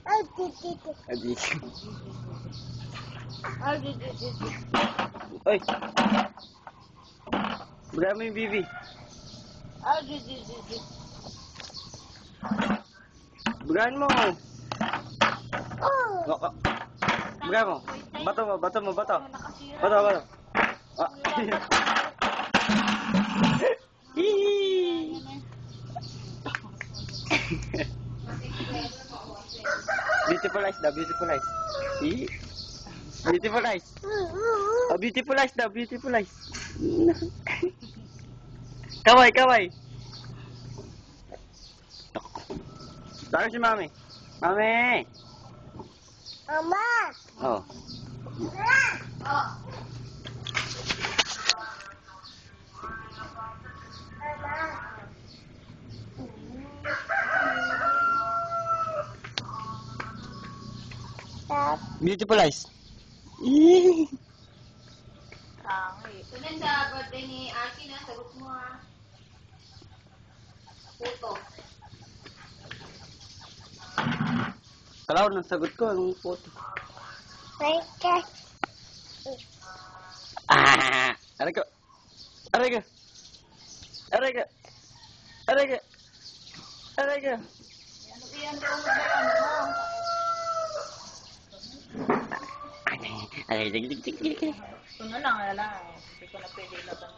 Adi. Adi. Oy! Bigyan mo yung bibi. Adi. Bigyan mo. Bigyan mo. Bato mo. Bato. Ah. Beautiful eyes daw, beautiful eyes. Beautiful eyes. Oh, beautiful eyes daw, beautiful eyes. Kaway. Tawag si Mami. Mami! Mama! Oh. Beautiful eyes. Tunan sa birthday ni Aki na, sagot mo ha. Puto. Kalaw nang sagot ko, anong photo? Aray ko. Yan daw sa ano mo. Aray, Ito na lang, ala. Hindi ko na pwede laban.